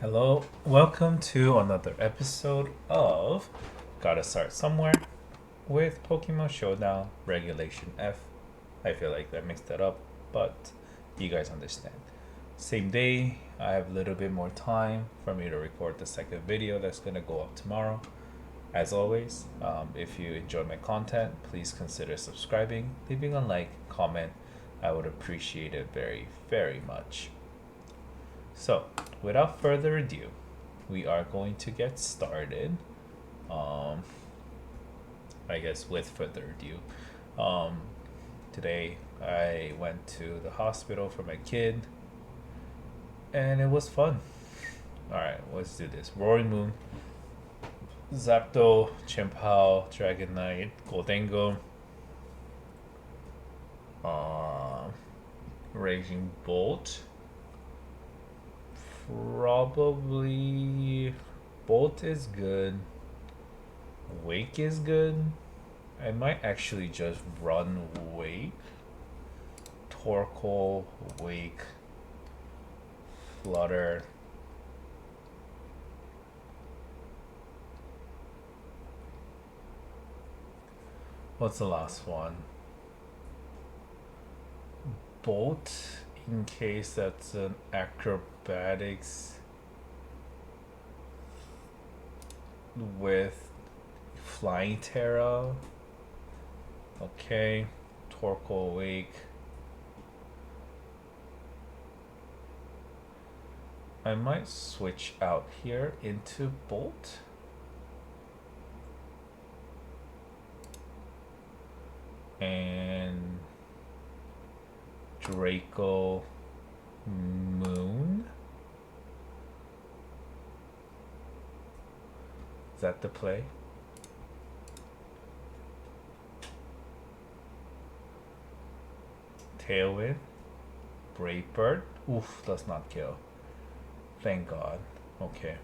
Hello, welcome to another episode of Gotta Start Somewhere with Pokemon Showdown Regulation F. I feel like I mixed that up, but you guys understand. Same day, I have a little bit more time for me to record the second video that's gonna go up tomorrow. As always, if you enjoy my content, please consider subscribing, leaving a like, comment. I would appreciate it very, very much. So, without further ado, we are going to get started. Um, I guess with further ado, um, today I went to the hospital for my kid, and it was fun. All right, let's do this. Roaring Moon, Zapdos, Chimpao, Dragonite, Goldengo, um, Raging Bolt. Probably Bolt is good. Wake is good. I might actually just run Wake. Torkoal, Wake, Flutter. What's the last one? Bolt, in case that's an acrobatics with Flying Terra. Okay, Torkoal Wake. I might switch out here into Bolt. And Draco Moon. Is that the play? Tailwind. Brave Bird. Oof, does not kill. Thank God. Okay.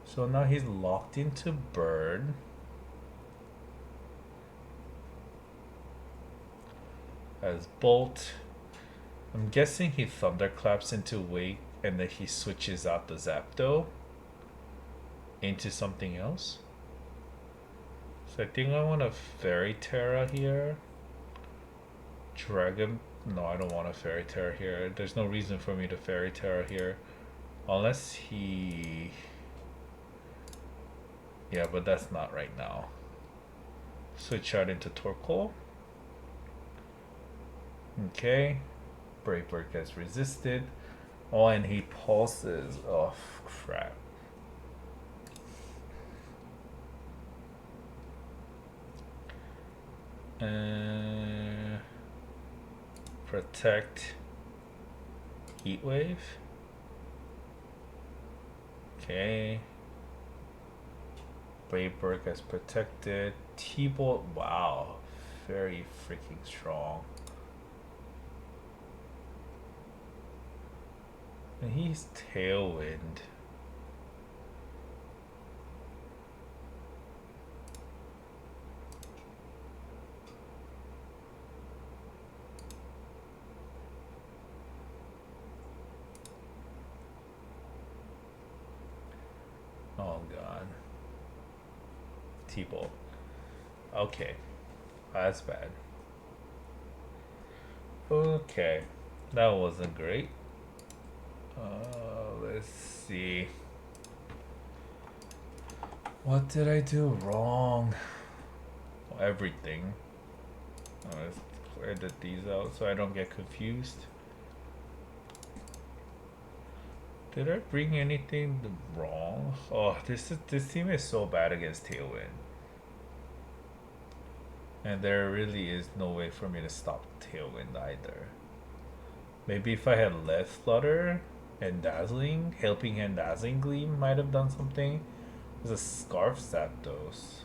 So now he's locked into Bird. As Bolt. I'm guessing he thunderclaps into Wake and then he switches out the Zapdos into something else. So I think I want a Fairy Terra here. Dragon. No, I don't want a Fairy Terra here. There's no reason for me to Fairy Terra here. Unless he... Yeah, but that's not right now. Switch out into Torkoal. Okay. Brave Bird gets resisted. Oh, and he pulses. Oh, crap. Protect. Heat Wave. Okay. Brave Bird gets protected. T-Bolt. Wow. Very freaking strong. And he's Tailwind. Oh god. T-Bolt. Okay. That's bad. Okay. That wasn't great. Let's see. What did I do wrong? Everything. Let's edit these out so I don't get confused. Did I bring anything wrong? Oh, this team is so bad against Tailwind. And there really is no way for me to stop Tailwind either. Maybe if I had less Flutter and Dazzling, Helping Hand Dazzling Gleam might have done something. There's a Scarf Zapdos.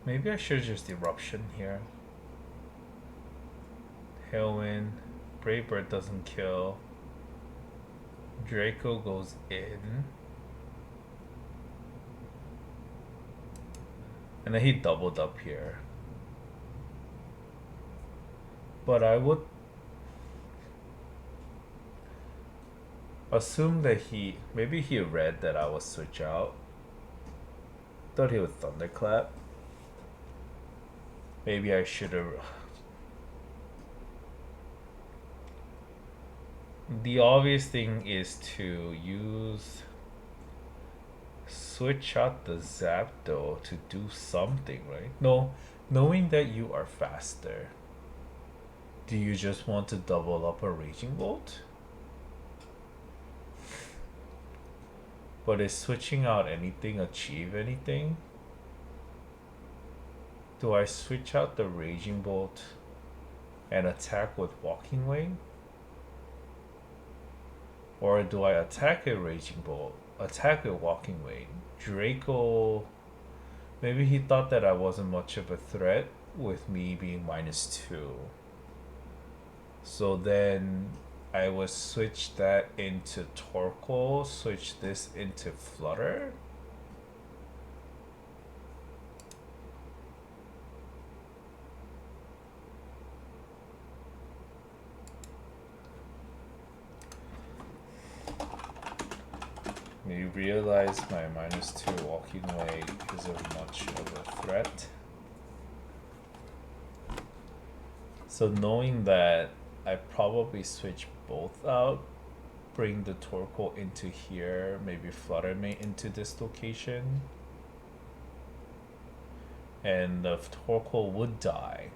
Maybe I should just Eruption here. Tailwind. Brave Bird doesn't kill. Draco goes in. And then he doubled up here. But I would assume that maybe he read that I would switch out. Thought he would thunderclap. Maybe I should have. The obvious thing is to switch out the Zapdos to do something, right? No, knowing that you are faster, do you just want to double up a Raging Bolt? But is switching out anything achieve anything? Do I switch out the Raging Bolt and attack with Walking Wing? Or do I attack a Raging Bolt, attack a Walking Wing? Draco, maybe he thought that I wasn't much of a threat with me being -2. So then I would switch that into Torkoal, switch this into Flutter. You realize my -2 Walking Way isn't much of a threat. So knowing that, I probably switch both out, bring the Torkoal into here, maybe Flutter Mate into this location, and the Torkoal would die.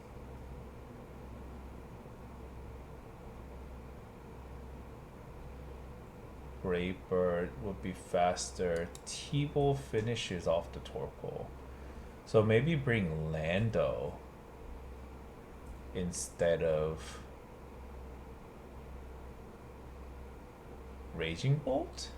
Brave Bird would be faster. T-Bolt finishes off the Torkoal. So maybe bring Lando instead of Raging Bolt?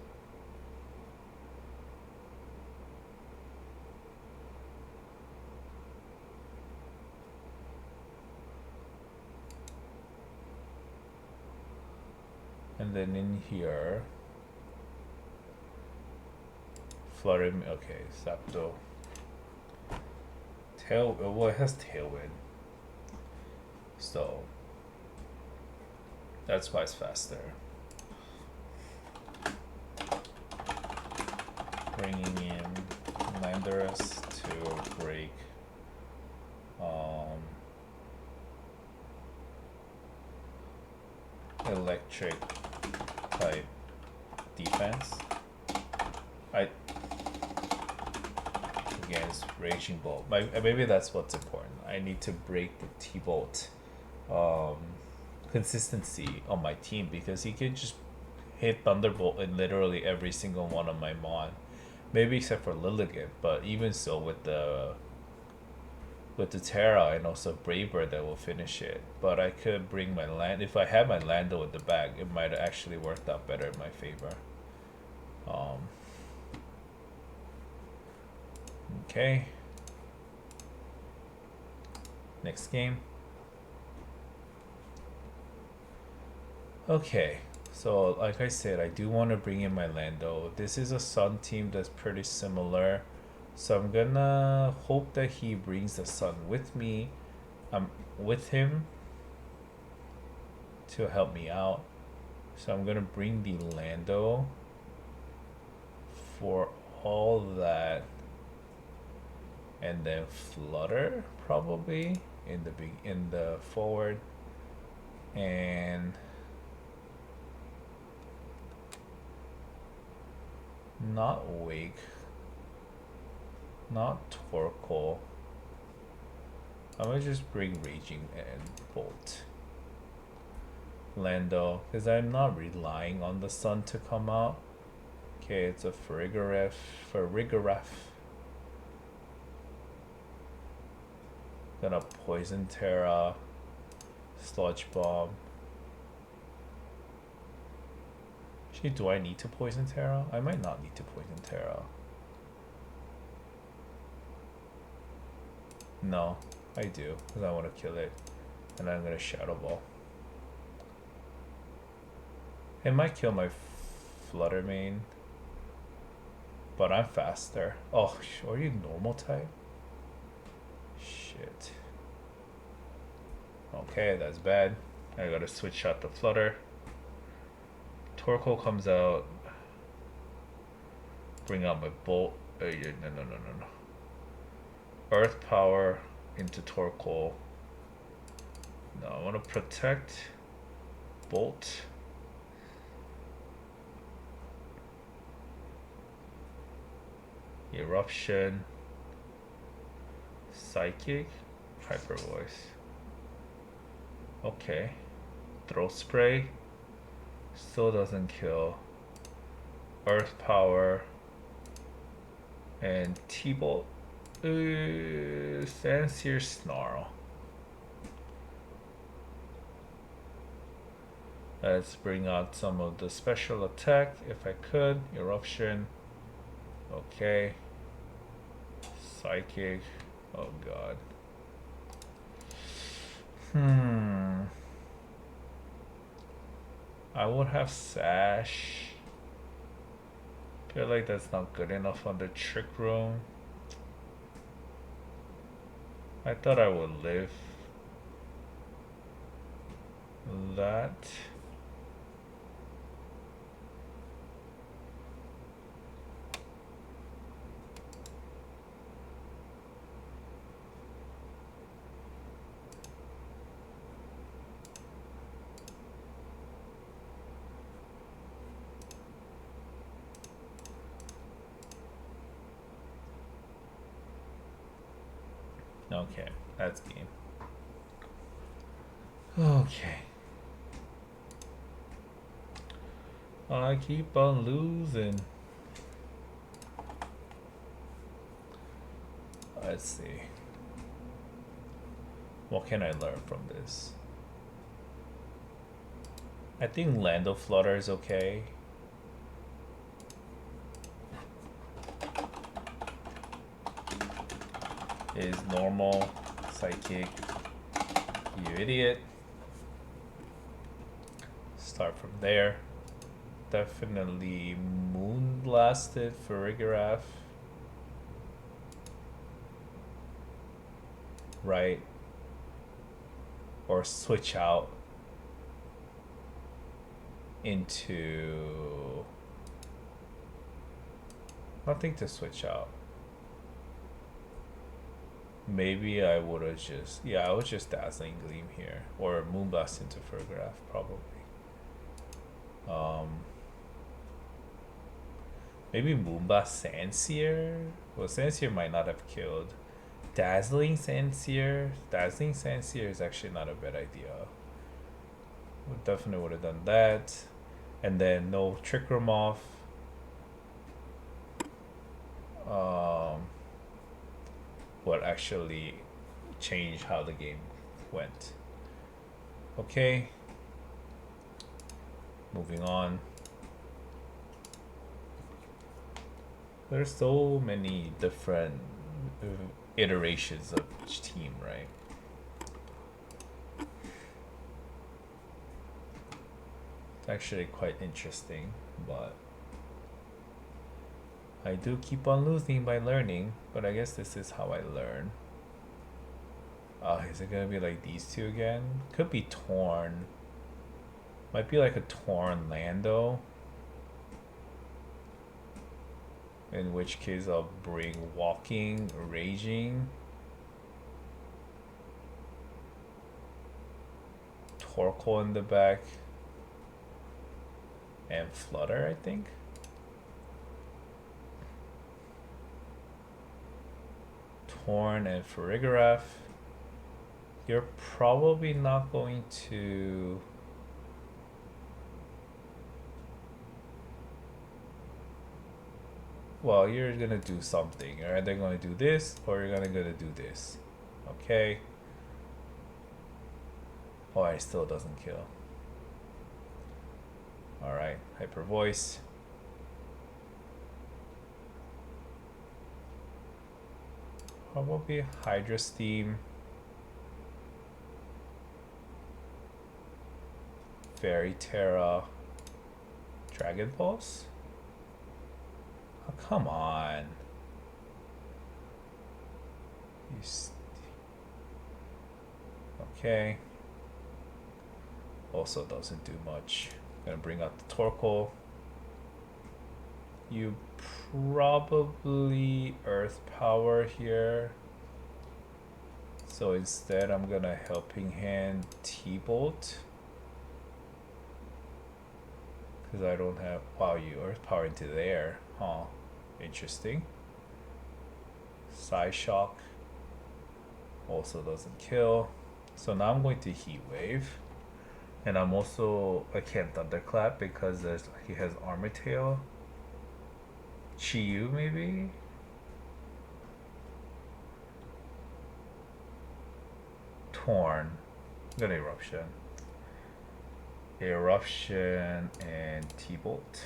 And then in here, Flutter, okay, Zapdos. Well, it has Tailwind. So, that's why it's faster. Bringing in Landorus to break electric type defense. Against Raging Bolt. Maybe that's what's important. I need to break the T-Bolt consistency on my team, because he can just hit Thunderbolt in literally every single one of my Mon. Maybe except for Lilligant, but even so with the Terra and also Braver that will finish it. But I could bring my land. If I had my Lando in the back, it might have actually worked out better in my favor. Okay. Next game. Okay. So like I said, I do want to bring in my Lando. This is a Sun team that's pretty similar. So I'm gonna hope that he brings the Sun with me. With him to help me out. So I'm gonna bring the Lando for all that. And then Flutter probably in the forward, and not Wake, not Torkoal. I'm gonna just bring Raging and Bolt. Lando, because I'm not relying on the Sun to come out. Okay, it's a Farigiraf. Gonna Poison Terra, Sludge Bomb. Actually, do I need to Poison Terra? I might not need to Poison Terra. No, I do, because I want to kill it. And I'm gonna Shadow Ball. It might kill my Flutter Mane, but I'm faster. Oh, are you normal type? Shit. Oh Okay, that's bad. I gotta switch out the Flutter. Torkoal comes out. Bring out my Bolt. Yeah, no. Earth Power into Torkoal. No, I want to protect. Bolt. Eruption. Psychic. Hyper Voice. Okay. Throat Spray. Still doesn't kill. Earth Power. And T-Bolt. Sandsear Snarl. Let's bring out some of the special attack if I could. Eruption. Okay. Psychic. Oh god. I would have Sash. Feel like that's not good enough on the Trick Room. I thought I would live that. Okay, that's game. Okay. I keep on losing. Let's see. What can I learn from this? I think Lando Flutter is okay. Is normal, psychic, you idiot. Start from there. Definitely Moonblasted Farigiraf. Right. Or switch out into nothing to switch out. Maybe I would have just, I was just Dazzling Gleam here, or Moonblast into Farigiraf probably. Maybe Moonblast Sandsear. Well, Sandsear might not have killed. Dazzling Sandsear. Dazzling Sandsear is actually not a bad idea. We definitely would have done that. And then no Trick Room off. What actually changed how the game went. Okay. Moving on. There's so many different iterations of each team, right? It's actually quite interesting, but I do keep on losing by learning, but I guess this is how I learn. Is it gonna be like these two again? Could be Torn. Might be like a Torn Lando. In which case I'll bring Walking, Raging, Torkoal in the back, and Flutter, I think. Torn and Farigiraf. You're probably not going to... Well, you're gonna do something. You're either gonna do this or you're gonna do this. Okay. Oh, it still doesn't kill. Alright, Hyper Voice. Probably Hydra Steam. Fairy Terra. Dragon Pulse? Oh, come on. Okay. Also doesn't do much. Gonna bring out the Torkoal. You probably Earth Power here. So instead I'm gonna Helping Hand T-Bolt. Because I don't have... Wow, you Earth Power into there. Huh. Interesting. Psyshock. Also doesn't kill. So now I'm going to Heat Wave. And I'm also... I can't Thunderclap because he has Armor Tail. Chi-Yu maybe? Torn. I'm gonna Eruption. Eruption and T-Bolt.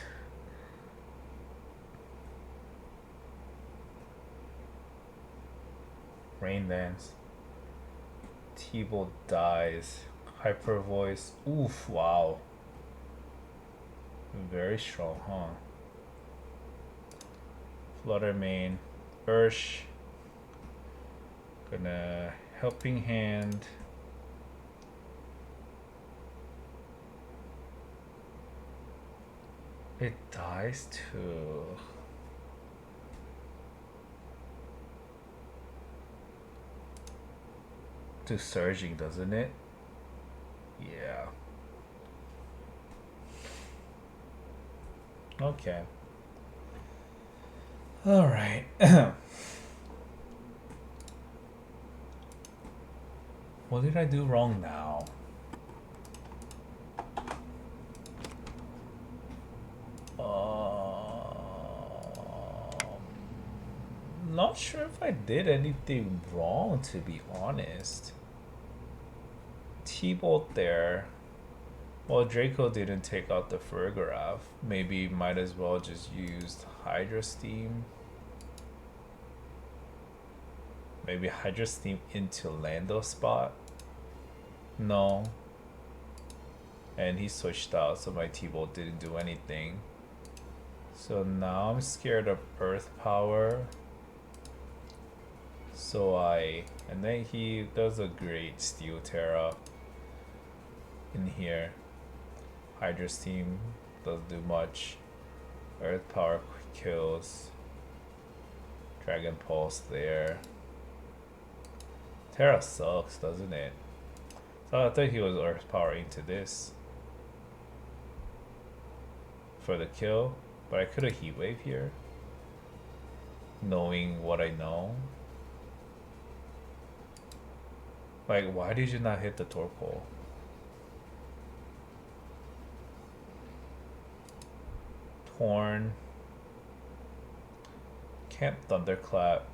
Rain Dance. T-Bolt dies. Hyper Voice. Oof, wow. Very strong, huh? Flutter Mane. Ursh. Gonna Helping Hand. It dies too. To Surging, doesn't it? Yeah. Okay. All right. What did I do wrong now? Not sure if I did anything wrong, to be honest. T-Bolt there. Well, Draco didn't take out the Fergraph. Maybe might as well just used Hydro Steam. Maybe Hydro Steam into Lando spot. No. And he switched out, so my T-Bolt didn't do anything. So now I'm scared of Earth Power. So and then he does a great Steel Terra in here. Hydro Steam doesn't do much. Earth Power kills. Dragon Pulse there. Terra sucks, doesn't it? So I thought he was Earth Power into this for the kill, but I could have Heat Wave here, knowing what I know. Like, why did you not hit the Torkoal? Torn. Can't Thunderclap.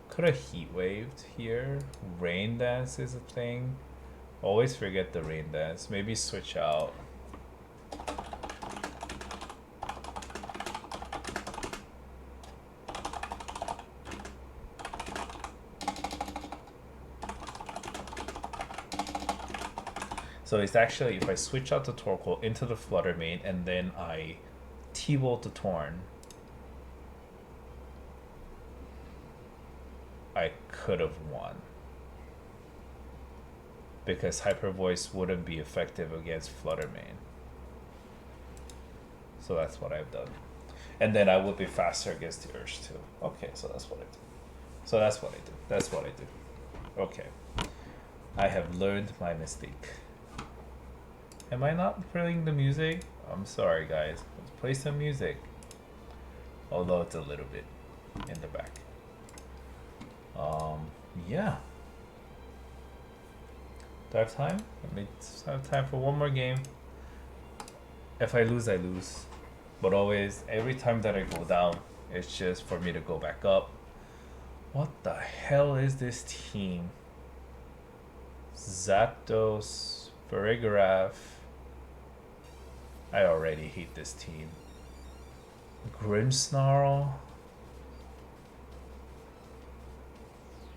Could have Heat Waved here. Rain Dance is a thing. Always forget the Rain Dance. Maybe switch out. So it's actually, if I switch out the Torkoal into the Flutter Mane and then I T-Bolt the Torn, I could have won. Because Hyper Voice wouldn't be effective against Flutter Mane. So that's what I've done. And then I would be faster against the Ursh too. Okay, so that's what I do. So that's what I do. That's what I do. Okay. I have learned my mistake. Am I not playing the music? I'm sorry, guys. Let's play some music. Although it's a little bit in the back. Yeah. Do I have time? Let me have time for one more game. If I lose, I lose. But always, every time that I go down, it's just for me to go back up. What the hell is this team? Zapdos, Farigiraf. I already hate this team. Grimmsnarl.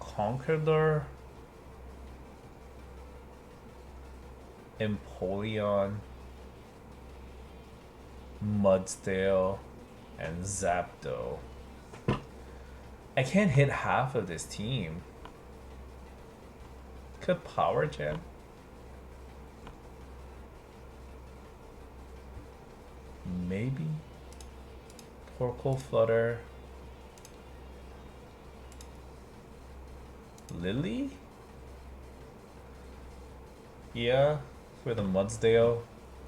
Conqueror. Empoleon. Mudsdale. And Zapdo. I can't hit half of this team. Could Power Gem. maybe Torkoal Flutter, Lily? Yeah, for the Mudsdale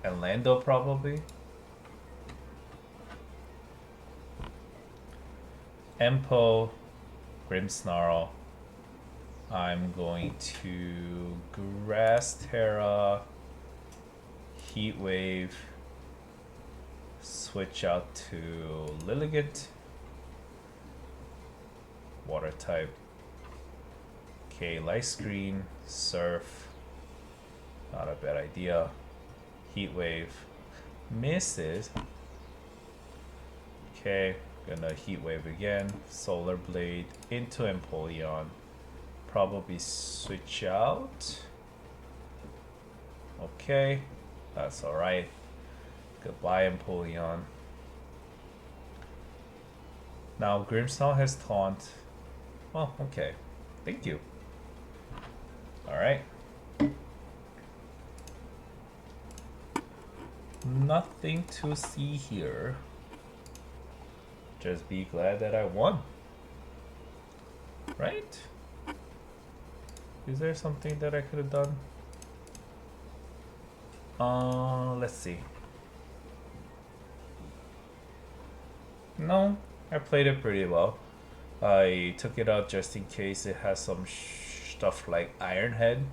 and Lando probably. Empo, Grimmsnarl. I'm going to Grass Terra, Heat Wave, switch out to Lilligant, Water type. Okay, Light Screen, Surf, not a bad idea. Heat Wave, misses. Okay, gonna Heat Wave again, Solar Blade into Empoleon, probably switch out. Okay, that's alright. Goodbye, Empoleon. Now Grimmsnarl has Taunt. Well, okay. Thank you. Alright. Nothing to see here. Just be glad that I won. Right? Is there something that I could have done? Let's see. No, I played it pretty well. I took it out just in case it has some stuff like Iron Head,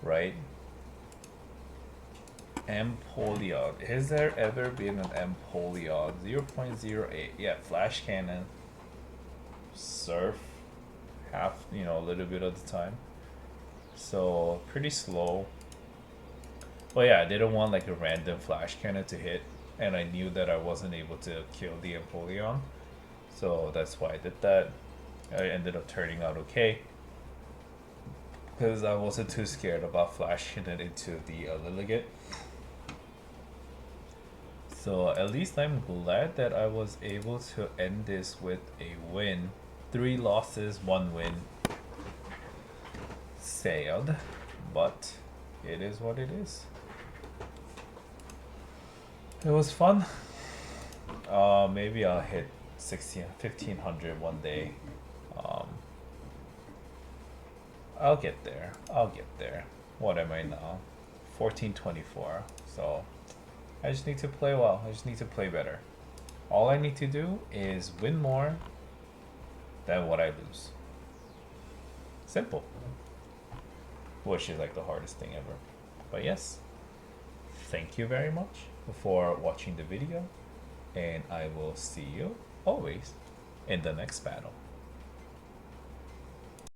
right? Empoleon. Has there ever been an Empoleon? 0.08. Yeah, Flash Cannon. Surf. Half, you know, a little bit of the time. So, pretty slow. Well, yeah, I didn't want like a random Flash Cannon to hit. And I knew that I wasn't able to kill the Empoleon. So that's why I did that. I ended up turning out okay. Because I wasn't too scared about flashing it into the Lilligant. So at least I'm glad that I was able to end this with a win. 3 losses, 1 win. Sad, but it is what it is. It was fun. Maybe I'll hit 1500 one day. I'll get there. What am I now? 1424. So I just need to play well. I just need to play better. All I need to do is win more than what I lose. Simple. Which is like the hardest thing ever. But yes, thank you very much for watching the video, and I will see you always in the next battle.